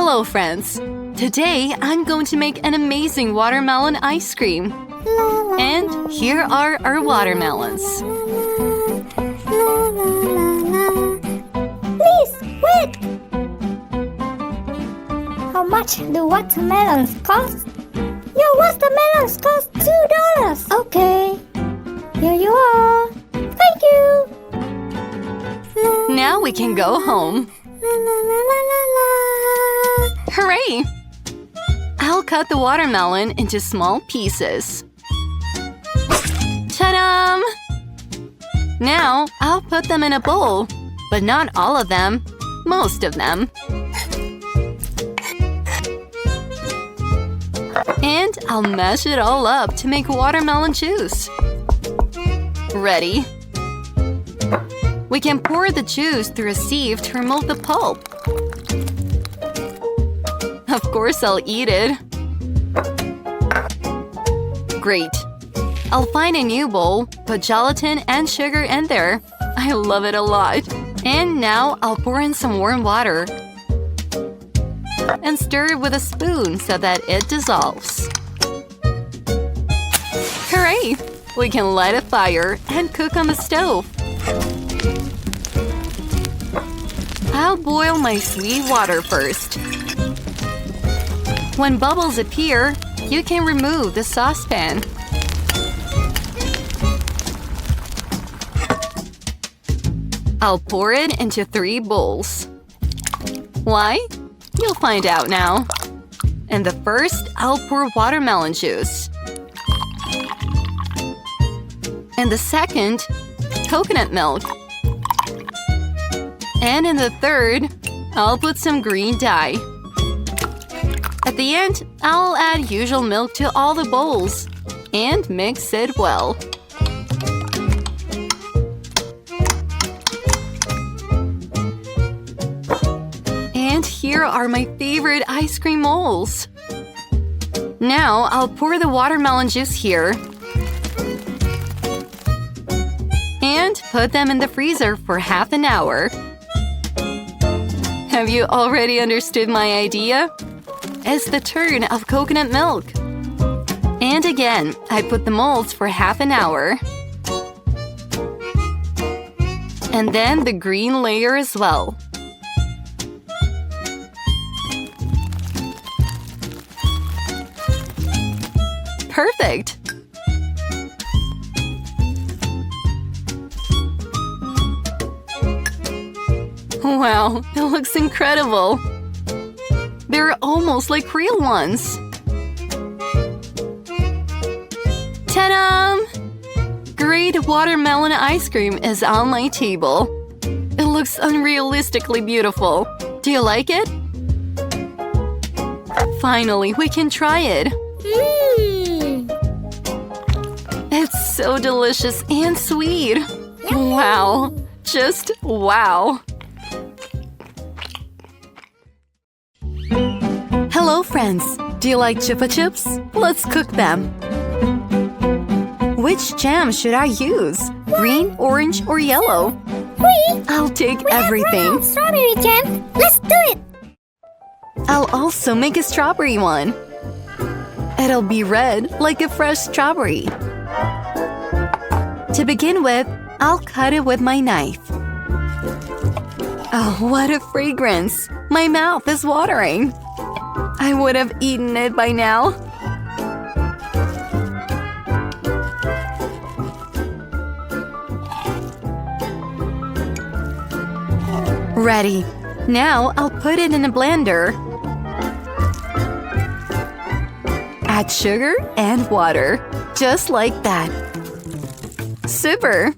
Hello, friends! Today, I'm going to make an amazing watermelon ice cream. And here are our watermelons. Please, wait! How much do watermelons cost? Your watermelons cost $2. Okay. Here you are. Thank you. Now we can go home. Hooray! I'll cut the watermelon into small pieces. Ta-da! Now, I'll put them in a bowl, but not all of them, most of them. And I'll mash it all up to make watermelon juice. Ready? We can pour the juice through a sieve to remove the pulp. Of course I'll eat it. Great. I'll find a new bowl, put gelatin and sugar in there. I love it a lot. And now I'll pour in some warm water and stir it with a spoon so that it dissolves. Hooray! We can light a fire and cook on the stove. I'll boil my sweet water first. When bubbles appear, you can remove the saucepan. I'll pour it into 3 bowls. Why? You'll find out now. In the first, I'll pour watermelon juice. In the second, coconut milk. And in the third, I'll put some green dye. At the end, I'll add usual milk to all the bowls and mix it well. And here are my favorite ice cream molds. Now I'll pour the watermelon juice here and put them in the freezer for half an hour. Have you already understood my idea? It's the turn of coconut milk. And again, I put the molds for half an hour. And then the green layer as well. Perfect! Wow, it looks incredible! They're almost like real ones! Ta-da! Great watermelon ice cream is on my table. It looks unrealistically beautiful. Do you like it? Finally, we can try it! It's so delicious and sweet! Wow! Just wow! Hello, friends! Do you like Chupa Chups? Let's cook them! Which jam should I use? Green, orange, or yellow? I'll take everything! Have strawberry jam! Let's do it! I'll also make a strawberry one. It'll be red like a fresh strawberry. To begin with, I'll cut it with my knife. Oh, what a fragrance! My mouth is watering! I would have eaten it by now. Ready. Now I'll put it in a blender. Add sugar and water, just like that. Super!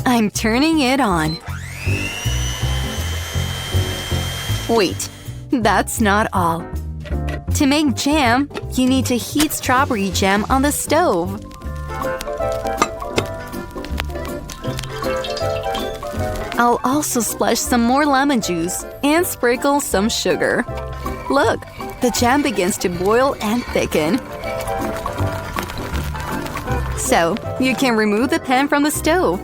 I'm turning it on. Wait, that's not all. To make jam, you need to heat strawberry jam on the stove. I'll also splash some more lemon juice and sprinkle some sugar. Look, the jam begins to boil and thicken. So, you can remove the pan from the stove.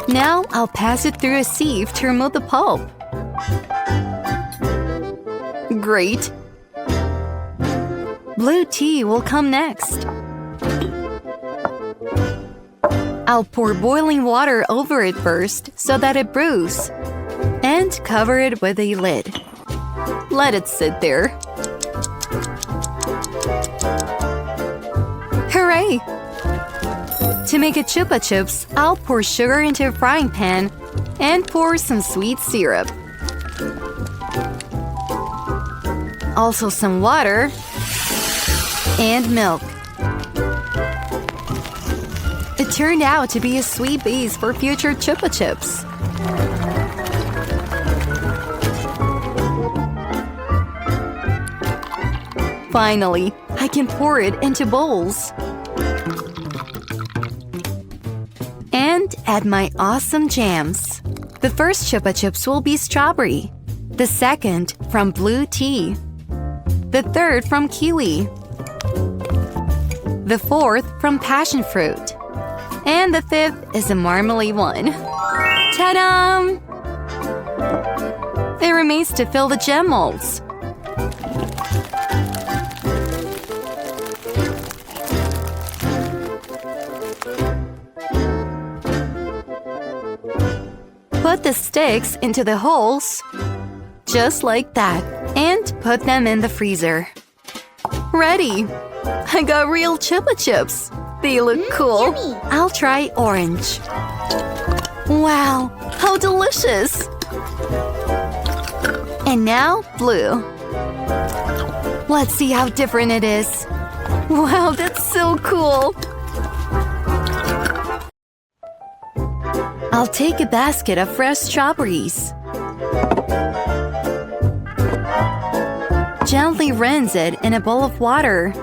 Now, I'll pass it through a sieve to remove the pulp. Great! Blue tea will come next. I'll pour boiling water over it first so that it brews. And cover it with a lid. Let it sit there. Hooray! To make a chupa chups, I'll pour sugar into a frying pan and pour some sweet syrup. Also some water and milk. It turned out to be a sweet base for future chupa chups. Finally, I can pour it into bowls. And add my awesome jams. The first chupa chups will be strawberry. The second from blue tea. The third from kiwi. The fourth from passion fruit. And the fifth is a marmalade one. Ta-da! It remains to fill the gem molds. Put the sticks into the holes, just like that, and put them in the freezer. Ready! I got real chupa chups. They look cool. Yummy. I'll try orange. Wow, how delicious! And now blue. Let's see how different it is. Wow, that's so cool! I'll take a basket of fresh strawberries. Gently rinse it in a bowl of water.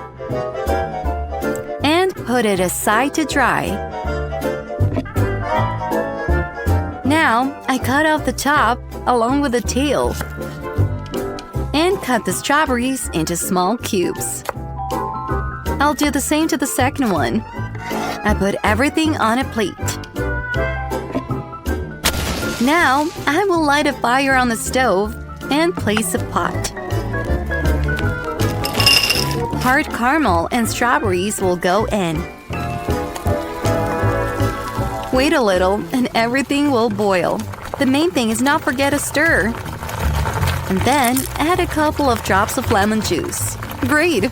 And put it aside to dry. Now, I cut off the top along with the tail. And cut the strawberries into small cubes. I'll do the same to the second one. I put everything on a plate. Now, I will light a fire on the stove and place a pot. Hard caramel and strawberries will go in. Wait a little and everything will boil. The main thing is not forget to stir. And then add a couple of drops of lemon juice. Great!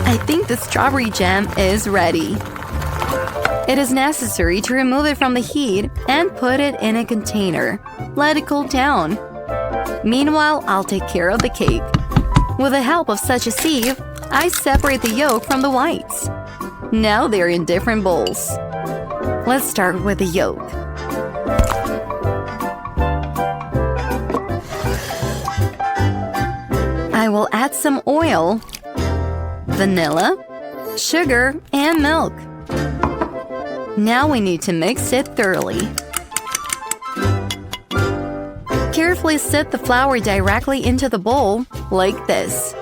I think the strawberry jam is ready. It is necessary to remove it from the heat and put it in a container. Let it cool down. Meanwhile, I'll take care of the cake. With the help of such a sieve, I separate the yolk from the whites. Now they're in different bowls. Let's start with the yolk. I will add some oil, vanilla, sugar, and milk. Now we need to mix it thoroughly. Carefully set the flour directly into the bowl, like this.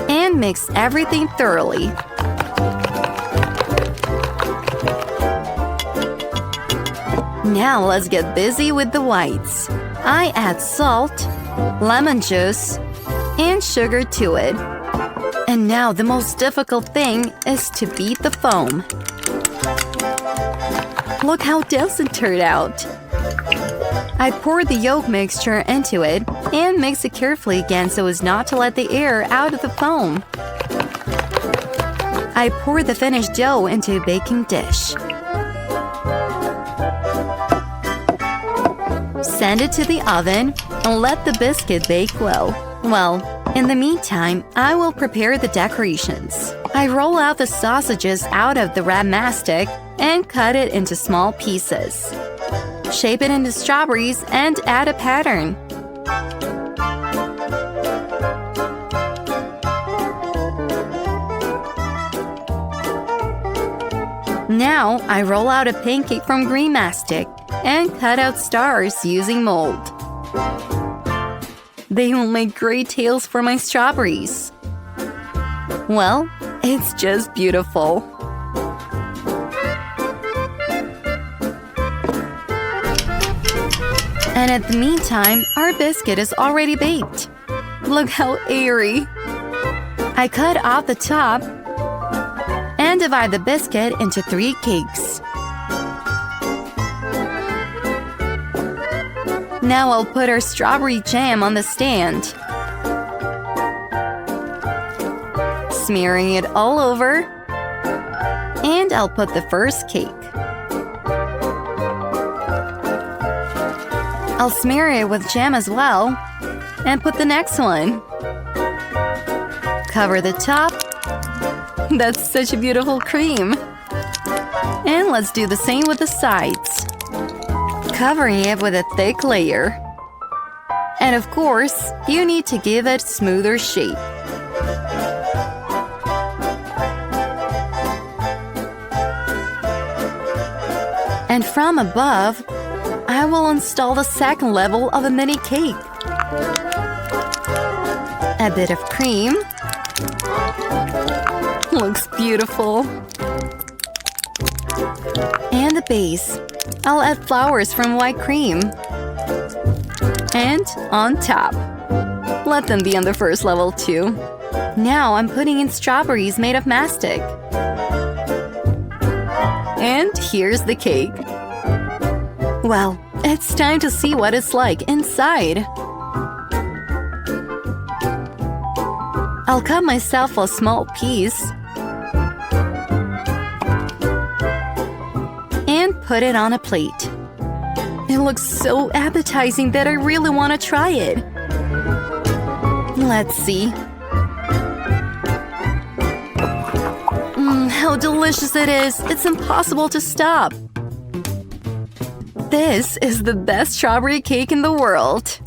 And mix everything thoroughly. Now let's get busy with the whites. I add salt, lemon juice, and sugar to it. And now the most difficult thing is to beat the foam. Look how dense it turned out. I pour the yolk mixture into it and mix it carefully again so as not to let the air out of the foam. I pour the finished dough into a baking dish. Send it to the oven and let the biscuit bake well. In the meantime, I will prepare the decorations. I roll out the sausages out of the wrap mastic and cut it into small pieces. Shape it into strawberries and add a pattern. Now, I roll out a pancake from green mastic and cut out stars using mold. They will make great tails for my strawberries. Well, it's just beautiful. And in the meantime, our biscuit is already baked. Look how airy! I cut off the top and divide the biscuit into 3 cakes. Now I'll put our strawberry jam on the stand. Smearing it all over. And I'll put the first cake. I'll smear it with jam as well. And put the next one. Cover the top. That's such a beautiful cream. And let's do the same with the sides. Covering it with a thick layer. And of course, you need to give it smoother shape. And from above, I will install the second level of a mini cake. A bit of cream. Looks beautiful. And the base. I'll add flowers from white cream. And on top. Let them be on the first level too. Now I'm putting in strawberries made of mastic. And here's the cake. Well, it's time to see what it's like inside. I'll cut myself a small piece and put it on a plate. It looks so appetizing that I really want to try it. Let's see. How delicious it is! It's impossible to stop. This is the best strawberry cake in the world.